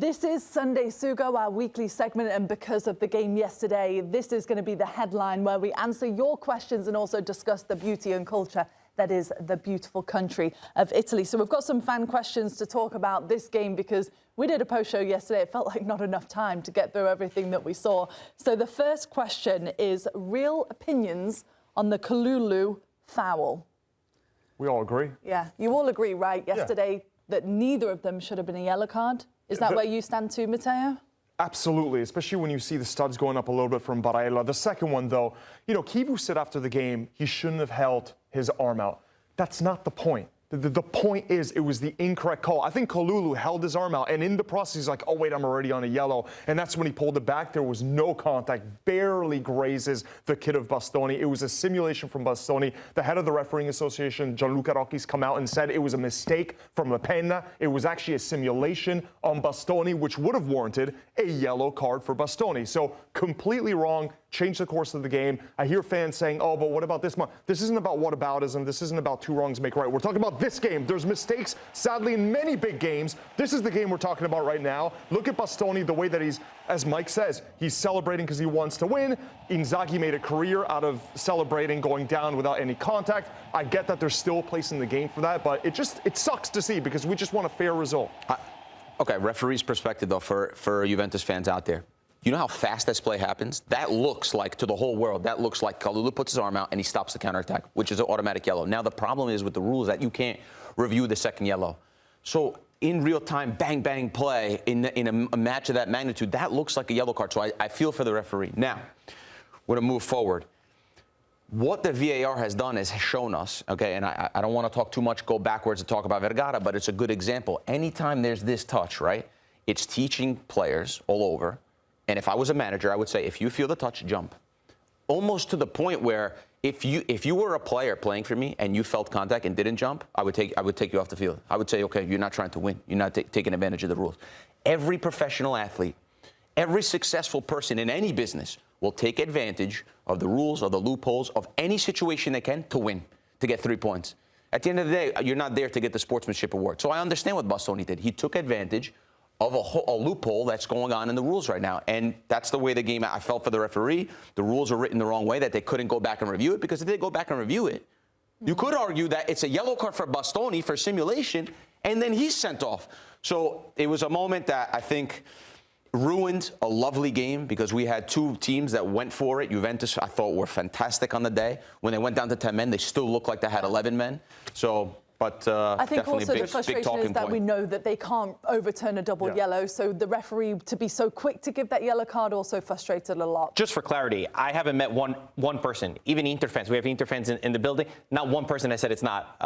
This is Sunday Sugo, our weekly segment, and because of the game yesterday, this is going to be the headline where we answer your questions and also discuss the beauty and culture that is the beautiful country of Italy. So we've got some fan questions to talk about this game because we did a post show yesterday. It felt like not enough time to get through everything that we saw. So the first question is real opinions on the Kalulu foul. We all agree. Yeah, you all agree, right, yesterday that neither of them should have been a yellow card? Is that where you stand too, Matteo? Absolutely, especially when you see the studs going up a little bit from Barella. The second one, though, Kivu said after the game he shouldn't have held his arm out. That's not the point. The point is it was the incorrect call. I think Kalulu held his arm out, and in the process, he's like, oh, wait, I'm already on a yellow. And that's when he pulled it back. There was no contact, barely grazes the kid of Bastoni. It was a simulation from Bastoni. The head of the refereeing association, Gianluca Rocchi's come out and said it was a mistake from La Penna. It was actually a simulation on Bastoni, which would have warranted a yellow card for Bastoni. So completely wrong. Change the course of the game. I hear fans saying, oh, but what about this one? This isn't about whataboutism. This isn't about two wrongs make right. We're talking about this game. There's mistakes, sadly, in many big games. This is the game we're talking about right now. Look at Bastoni, the way that he's, as Mike says, he's celebrating because he wants to win. Inzaghi made a career out of celebrating, going down without any contact. I get that there's still a place in the game for that, but it sucks to see because we just want a fair result. Okay, referee's perspective, though, for Juventus fans out there. You know how fast this play happens? That looks like, to the whole world, that looks like Kalulu puts his arm out and he stops the counterattack, which is an automatic yellow. Now, the problem is with the rules that you can't review the second yellow. So in real time, bang, bang play in a match of that magnitude, that looks like a yellow card. So I feel for the referee. Now, we're going to move forward. What the VAR has done is shown us, okay, and I don't want to talk too much, go backwards and talk about Vergara, but it's a good example. Anytime there's this touch, right, it's teaching players all over. And if I was a manager, I would say, if you feel the touch, jump. Almost to the point where if you were a player playing for me and you felt contact and didn't jump, I would take you off the field. I would say, okay, you're not trying to win. You're not taking advantage of the rules. Every professional athlete, every successful person in any business will take advantage of the rules, of the loopholes, of any situation they can to win, to get 3 points. At the end of the day, you're not there to get the sportsmanship award. So I understand what Bastoni did. He took advantage of a loophole that's going on in the rules right now. And that's the way the game, I felt for the referee. The rules are written the wrong way, that they couldn't go back and review it, because if they go back and review it, you could argue that it's a yellow card for Bastoni for simulation, and then he's sent off. So it was a moment that I think ruined a lovely game because we had two teams that went for it. Juventus, I thought, were fantastic on the day. When they went down to 10 men, they still looked like they had 11 men. So... But I think also big, the frustration is that we know that they can't overturn a double yellow. So the referee to be so quick to give that yellow card also frustrated a lot. Just for clarity, I haven't met one person, even Inter fans. We have Inter fans in the building. Not one person has said it's not.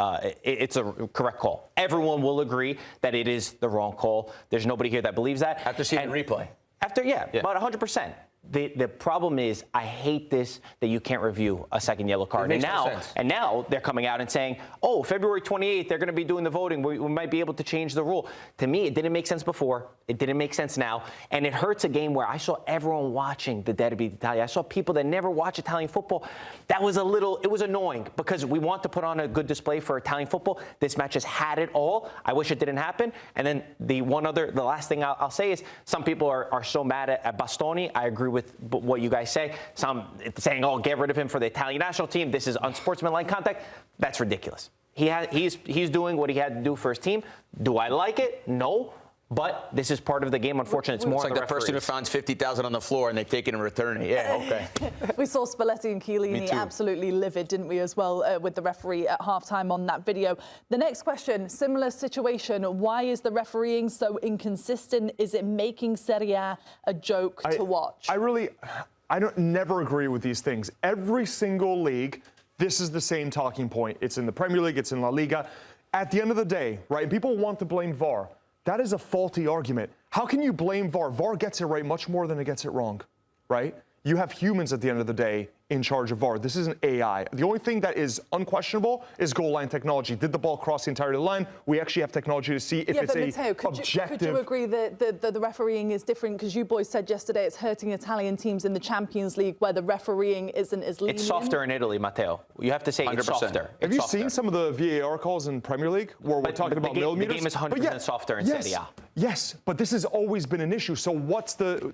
It's a correct call. Everyone will agree that it is the wrong call. There's nobody here that believes that. After seeing the replay. After, about 100%. The problem is, I hate this, that you can't review a second yellow card. And now they're coming out and saying, oh, February 28th, they're going to be doing the voting. We might be able to change the rule. To me, it didn't make sense before. It didn't make sense now. And it hurts a game where I saw everyone watching the Derby d'Italia. I saw people that never watch Italian football. That was it was annoying because we want to put on a good display for Italian football. This match has had it all. I wish it didn't happen. And then the last thing I'll say is some people are so mad at Bastoni. I agree with what you guys say. Some saying, oh, get rid of him for the Italian national team. This is unsportsmanlike contact. That's ridiculous. He's doing what he had to do for his team. Do I like it? No. But this is part of the game. Unfortunately, it's more like the person who finds 50,000 on the floor and they take it and return it. Yeah, okay. We saw Spalletti and Chiellini absolutely livid, didn't we, as well, with the referee at halftime on that video. The next question, similar situation. Why is the refereeing so inconsistent? Is it making Serie A a joke to watch? I don't never agree with these things. Every single league, this is the same talking point. It's in the Premier League, it's in La Liga. At the end of the day, right, and people want to blame VAR. That is a faulty argument. How can you blame VAR? VAR gets it right much more than it gets it wrong, right? you have humans at the end of the day in charge of VAR. This isn't AI. The only thing that is unquestionable is goal line technology. Did the ball cross the entirety of the line? We actually have technology to see if it's Matteo, objective. could you agree that the refereeing is different? Because you boys said yesterday it's hurting Italian teams in the Champions League where the refereeing isn't as lenient. It's softer in Italy, Matteo. You have to say 100%. It's softer. Have you seen some of the VAR calls in Premier League where we're talking about millimeters? The game is 100% softer in Serie A. Yes, but this has always been an issue. So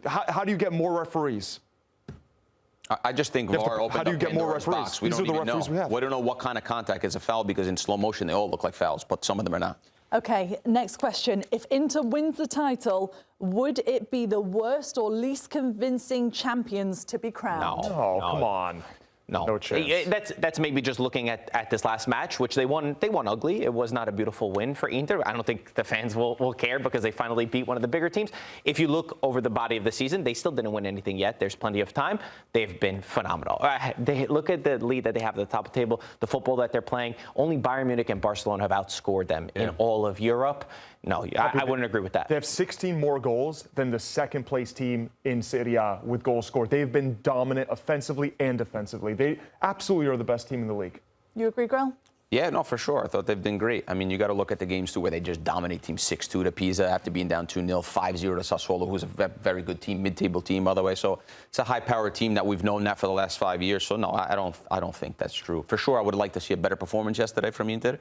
how do you get more referees? I just think VAR opened how do you up get more Pandora's referees? box. We These don't are the even know. referees we have. We don't know what kind of contact is a foul because in slow motion they all look like fouls, but some of them are not. Okay, next question. If Inter wins the title, would it be the worst or least convincing champions to be crowned? No, come on. No chance. That's maybe just looking at this last match, which they won ugly. It was not a beautiful win for Inter. I don't think the fans will care because they finally beat one of the bigger teams. If you look over the body of the season, they still didn't win anything yet. There's plenty of time. They've been phenomenal. They look at the lead that they have at the top of the table, the football that they're playing. Only Bayern Munich and Barcelona have outscored them in all of Europe. No, I wouldn't agree with that. They have 16 more goals than the second-place team in Serie A with goals scored. They've been dominant offensively and defensively. They absolutely are the best team in the league. You agree, Grell? Yeah, no, for sure. I thought they've been great. I mean, you got to look at the games, too, where they just dominate teams 6-2 to Pisa after being down 2-0, 5-0 to Sassuolo, who's a very good team, mid-table team, by the way. So it's a high-powered team that we've known that for the last 5 years. So, no, I don't think that's true. For sure, I would like to see a better performance yesterday from Inter.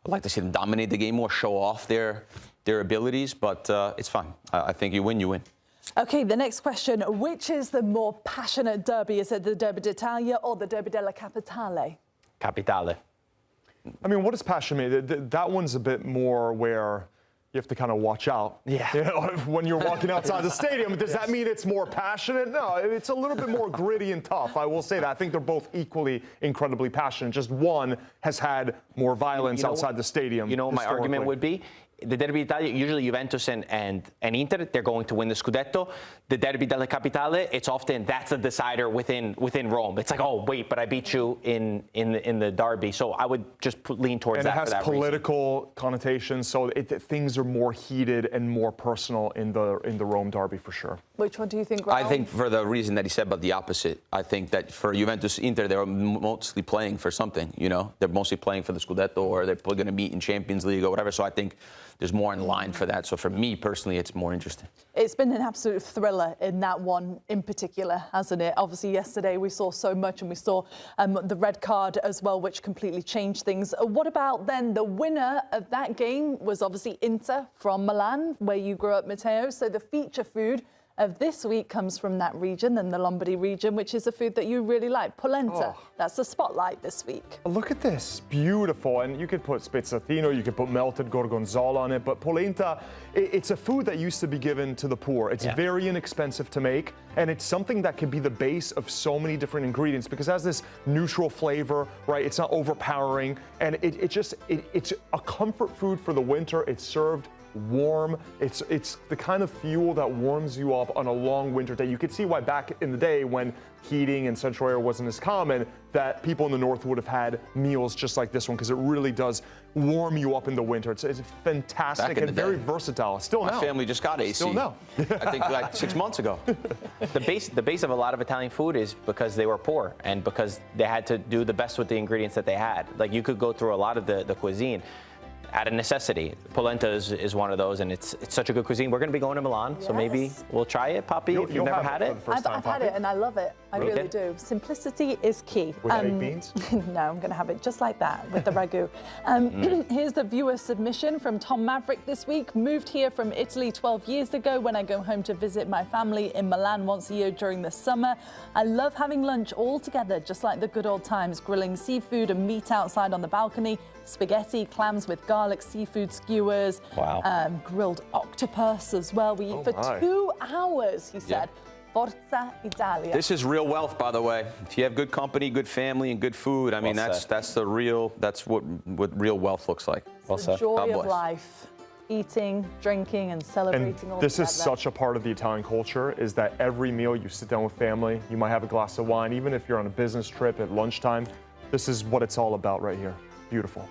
I'd like to see them dominate the game more, show off their abilities, but it's fine. I think you win, you win. Okay, the next question. Which is the more passionate derby? Is it the Derby d'Italia or the Derby della Capitale? Capitale. I mean, what does passion mean? That one's a bit more where you have to kind of watch out. Yeah. You know, when you're walking outside the stadium, does that mean it's more passionate? No, it's a little bit more gritty and tough. I will say that. I think they're both equally incredibly passionate. Just one has had more violence outside the stadium. You know what my argument would be? The Derby d'Italia, usually Juventus and Inter, they're going to win the scudetto. The Derby della Capitale, it's often that's a decider within Rome. It's like, oh wait, but I beat you in the derby. So I would just lean towards that. And it has political connotations, so things are more heated and more personal in the Rome derby for sure. Which one do you think, Grell? I think for the reason that he said, but the opposite. I think that for Juventus Inter, they're mostly playing for something. You know, they're mostly playing for the scudetto, or they're going to meet in Champions League or whatever. So I think there's more in line for that. So for me personally, it's more interesting. It's been an absolute thriller in that one in particular, hasn't it? Obviously, yesterday we saw so much, and we saw the red card as well, which completely changed things. What about then the winner of that game was obviously Inter from Milan, where you grew up, Matteo. So the feature food of this week comes from that region, and the Lombardy region, which is a food that you really like, polenta. That's the spotlight this week. Look at this, beautiful. And you could put spezzatino, you could put melted gorgonzola on it, but polenta, it's a food that used to be given to the poor. It's very inexpensive to make, and it's something that can be the base of so many different ingredients because it has this neutral flavor, right? It's not overpowering, and it's a comfort food for the winter. It's served warm. It's the kind of fuel that warms you up on a long winter day. You could see why back in the day when heating in Central Air wasn't as common, that people in the north would have had meals just like this one because it really does warm you up in the winter. It's fantastic and very versatile. Still now. My family just got AC. Still now. I think like 6 months ago. The base of a lot of Italian food is because they were poor and because they had to do the best with the ingredients that they had. Like you could go through a lot of the cuisine out of necessity. Polenta is one of those, and it's such a good cuisine. We're going to be going to Milan, so maybe we'll try it, Poppy, if you've never had it. I've had it, and I love it. I really do. Simplicity is key. With egg beans? No, I'm going to have it just like that with the ragu. Here's the viewer submission from Tom Maverick this week. Moved here from Italy 12 years ago when I go home to visit my family in Milan once a year during the summer. I love having lunch all together, just like the good old times, grilling seafood and meat outside on the balcony, spaghetti, clams with garlic, seafood skewers, grilled octopus as well. We eat for 2 hours, he said. Forza Italia. This is real wealth, by the way. If you have good company, good family, and good food, I mean, that's what real wealth looks like. It's the joy of life. Eating, drinking, and celebrating all this together. is such a part of the Italian culture, is that every meal you sit down with family, you might have a glass of wine, even if you're on a business trip at lunchtime. This is what it's all about right here. Beautiful.